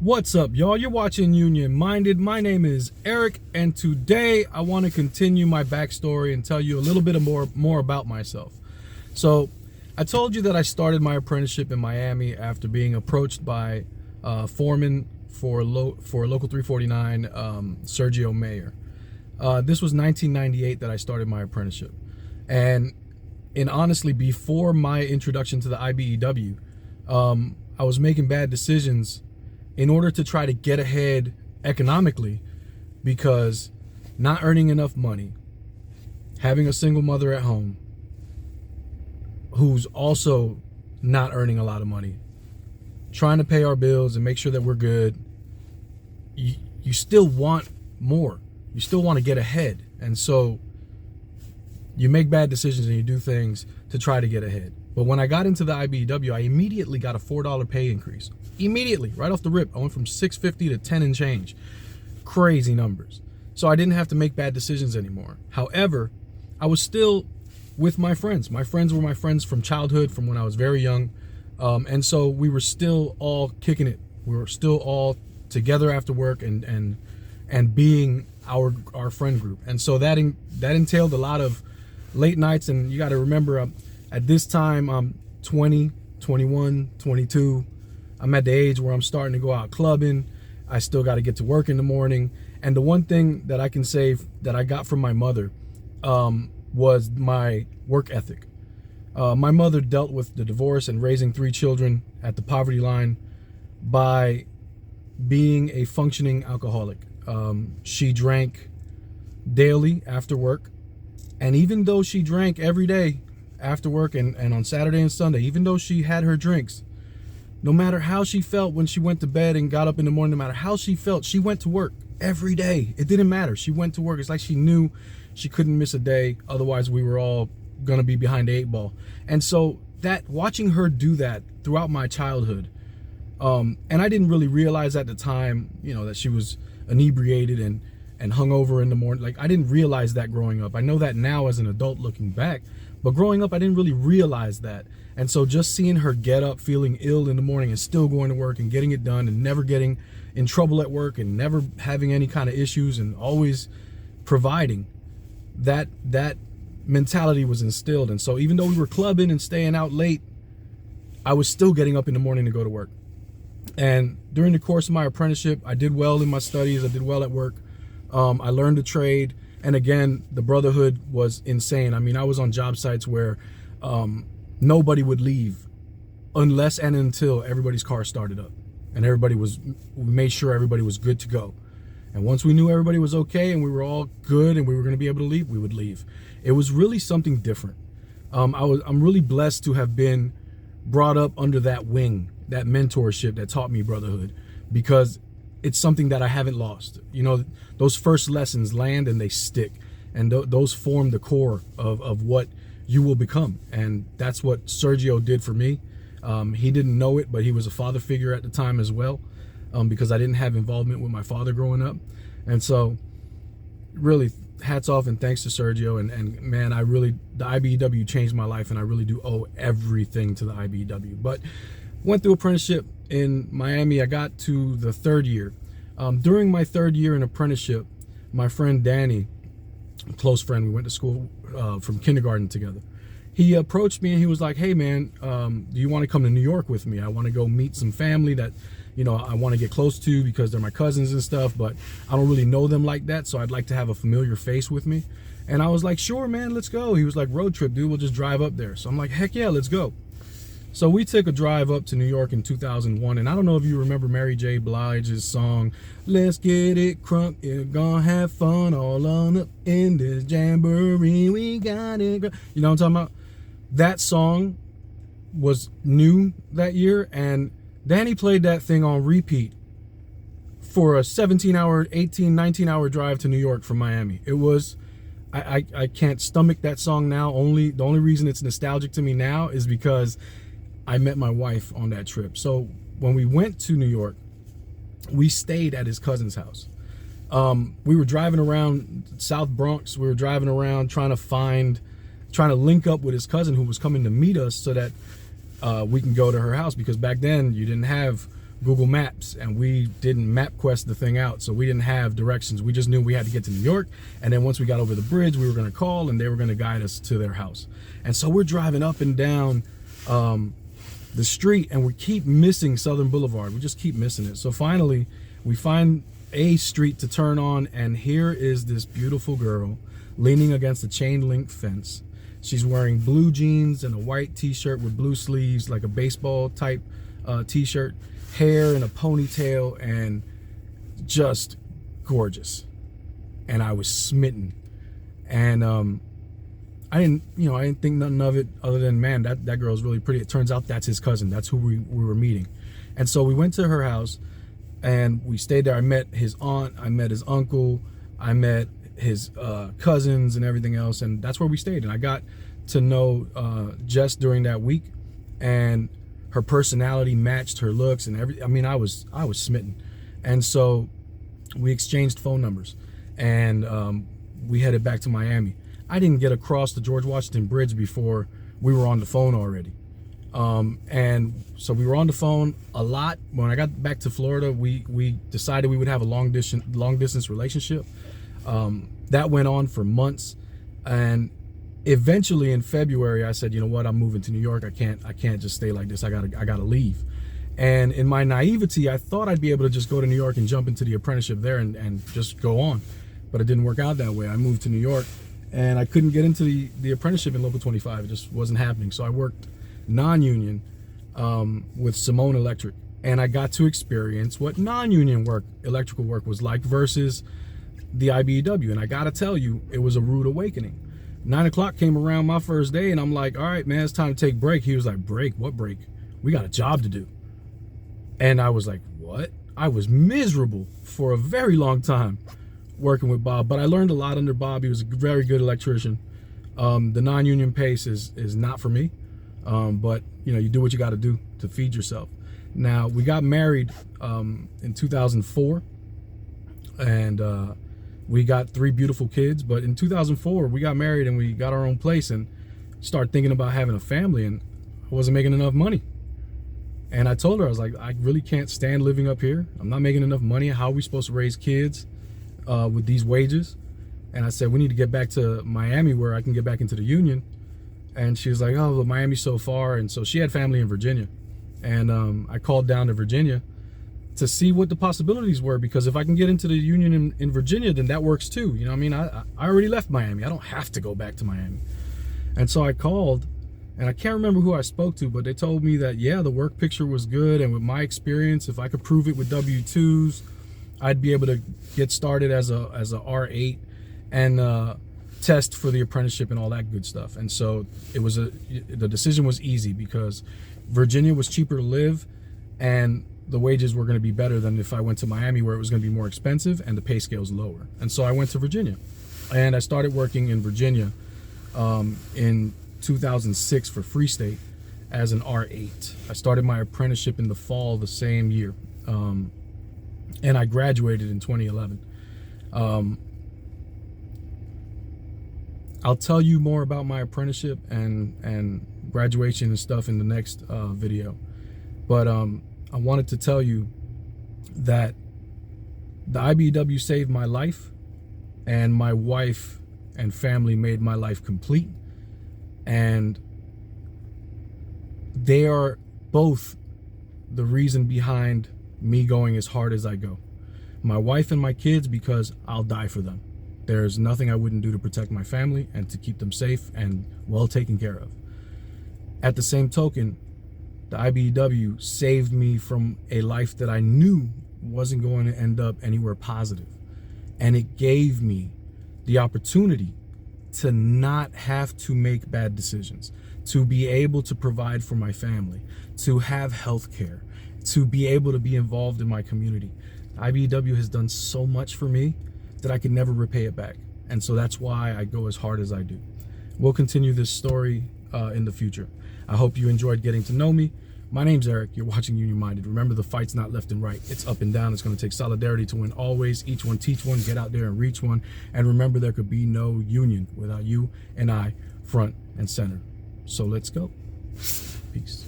What's up, y'all? You're watching Union Minded. My name is Eric, and today I want to continue my backstory and tell you a little bit more about myself. So, I told you that I started my apprenticeship in Miami after being approached by foreman for Local 349, Sergio Mayer. This was 1998 that I started my apprenticeship, and honestly, before my introduction to the IBEW, I was making bad decisions in order to try to get ahead economically, because not earning enough money, having a single mother at home who's also not earning a lot of money, trying to pay our bills and make sure that we're good, you still want more. You still want to get ahead. And so you make bad decisions and you do things to try to get ahead. But when I got into the IBEW, I immediately got a $4 pay increase. Immediately, right off the rip. I went from $6.50 to 10 and change. Crazy numbers. So I didn't have to make bad decisions anymore. However, I was still with my friends. My friends were my friends from childhood, from when I was very young. And so we were still all kicking it. We were still all together after work and being our friend group. And so that entailed a lot of late nights. And you got to remember, at this time, I'm 20, 21, 22. I'm at the age where I'm starting to go out clubbing. I still got to get to work in the morning. And the one thing that I can say that I got from my mother was my work ethic. My mother dealt with the divorce and raising 3 children at the poverty line by being a functioning alcoholic. She drank daily after work. And even though she drank every day after work and on Saturday and Sunday, even though she had her drinks, no matter how she felt when she went to bed and got up in the morning, no matter how she felt, she went to work every day. It didn't matter. She went to work. It's like she knew she couldn't miss a day. Otherwise, we were all going to be behind the 8 ball. And so that watching her do that throughout my childhood, and I didn't really realize at the time, that she was inebriated and hungover in the morning. Like, I didn't realize that growing up. I know that now as an adult looking back, but growing up, I didn't really realize that. And so just seeing her get up feeling ill in the morning and still going to work and getting it done and never getting in trouble at work and never having any kind of issues and always providing, that mentality was instilled. And so even though we were clubbing and staying out late, I was still getting up in the morning to go to work. And during the course of my apprenticeship, I did well in my studies. I did well at work. I learned a trade. And again, the brotherhood was insane. I mean, I was on job sites where nobody would leave unless and until everybody's car started up. And we made sure everybody was good to go. And once we knew everybody was okay and we were all good and we were going to be able to leave, we would leave. It was really something different. I'm really blessed to have been brought up under that wing, that mentorship that taught me brotherhood, because it's something that I haven't lost. Those first lessons land and they stick, and those form the core of what you will become. And that's what Sergio did for me. He didn't know it, but he was a father figure at the time as well, because I didn't have involvement with my father growing up. And so really hats off and thanks to Sergio. And man, the IBEW changed my life, and I really do owe everything to the IBEW. But went through apprenticeship in Miami. I got to the 3rd year. During my 3rd year in apprenticeship, my friend Danny, a close friend, we went to school from kindergarten together. He approached me and he was like, "Hey man, do you want to come to New York with me? I want to go meet some family that, I want to get close to because they're my cousins and stuff, but I don't really know them like that. So I'd like to have a familiar face with me." And I was like, "Sure, man, let's go." He was like, "Road trip, dude. We'll just drive up there." So I'm like, "Heck yeah, let's go." So we took a drive up to New York in 2001, and I don't know if you remember Mary J. Blige's song, "Let's get it crunk, you're gonna have fun all on up in this jamboree, we got it." You know what I'm talking about? That song was new that year, and Danny played that thing on repeat for a 17-hour, 18, 19-hour drive to New York from Miami. It was, I can't stomach that song now. The only reason it's nostalgic to me now is because I met my wife on that trip. So when we went to New York, we stayed at his cousin's house. We were driving around South Bronx. We were driving around trying to link up with his cousin who was coming to meet us so that we can go to her house, because back then you didn't have Google Maps, and we didn't MapQuest the thing out, so we didn't have directions. We just knew we had to get to New York, and then once we got over the bridge, we were going to call, and they were going to guide us to their house. And so we're driving up and down the street, and we keep missing Southern Boulevard. We just keep missing it. So finally, we find a street to turn on, and here is this beautiful girl leaning against a chain link fence. She's wearing blue jeans and a white t-shirt with blue sleeves, like a baseball type t-shirt, hair in a ponytail, and just gorgeous. And I was smitten. And I didn't think nothing of it other than, man, that girl's really pretty. It turns out that's his cousin. That's who we were meeting. And so we went to her house and we stayed there. I met his aunt, I met his uncle, I met his cousins and everything else, and that's where we stayed. And I got to know Jess during that week, and her personality matched her looks and everything. I mean, I was smitten. And so we exchanged phone numbers, and we headed back to Miami. I didn't get across the George Washington Bridge before we were on the phone already. And so we were on the phone a lot. When I got back to Florida, we decided we would have a long distance relationship. That went on for months, and eventually in February I said, you know what, I'm moving to New York. I can't just stay like this. I gotta leave. And in my naivety, I thought I'd be able to just go to New York and jump into the apprenticeship there and just go on, but it didn't work out that way. I moved to New York, and I couldn't get into the apprenticeship in Local 25. It just wasn't happening. So I worked non-union with Simone Electric, and I got to experience what non-union work, electrical work, was like versus the IBEW. And I gotta tell you, it was a rude awakening. 9 o'clock came around my first day, and I'm like, all right, man, it's time to take break. He was like, break? What break? We got a job to do. And I was like, what? I was miserable for a very long time working with Bob, but I learned a lot under Bob. He was a very good electrician. The non-union pace is not for me, but you do what you got to do to feed yourself. Now, we got married in 2004, and we got 3 beautiful kids. But in 2004, we got married and we got our own place and started thinking about having a family, and I wasn't making enough money. And I told her, I was like, I really can't stand living up here. I'm not making enough money. How are we supposed to raise kids with these wages? And I said, we need to get back to Miami where I can get back into the union. And she was like, oh, but Miami's so far. And so she had family in Virginia. And I called down to Virginia to see what the possibilities were, because if I can get into the union in Virginia, then that works too. You know what I mean? I already left Miami. I don't have to go back to Miami. And so I called, and I can't remember who I spoke to, but they told me that, yeah, the work picture was good. And with my experience, if I could prove it with W-2s, I'd be able to get started as a R8 and test for the apprenticeship and all that good stuff. And so the decision was easy, because Virginia was cheaper to live, and the wages were going to be better than if I went to Miami, where it was going to be more expensive and the pay scale's lower. And so I went to Virginia, and I started working in Virginia in 2006 for Free State as an R8. I started my apprenticeship in the fall the same year, and I graduated in 2011. I'll tell you more about my apprenticeship and graduation and stuff in the next video, but I wanted to tell you that the IBEW saved my life, and my wife and family made my life complete. And they are both the reason behind me going as hard as I go. My wife and my kids, because I'll die for them. There's nothing I wouldn't do to protect my family and to keep them safe and well taken care of. At the same token, the IBEW saved me from a life that I knew wasn't going to end up anywhere positive. And it gave me the opportunity to not have to make bad decisions, to be able to provide for my family, to have health care, to be able to be involved in my community. IBEW has done so much for me that I could never repay it back. And so that's why I go as hard as I do. We'll continue this story in the future. I hope you enjoyed getting to know me. My name's Eric. You're watching Union Minded. Remember, the fight's not left and right. It's up and down. It's going to take solidarity to win always. Each one teach one. Get out there and reach one. And remember, there could be no union without you and I front and center. So let's go. Peace.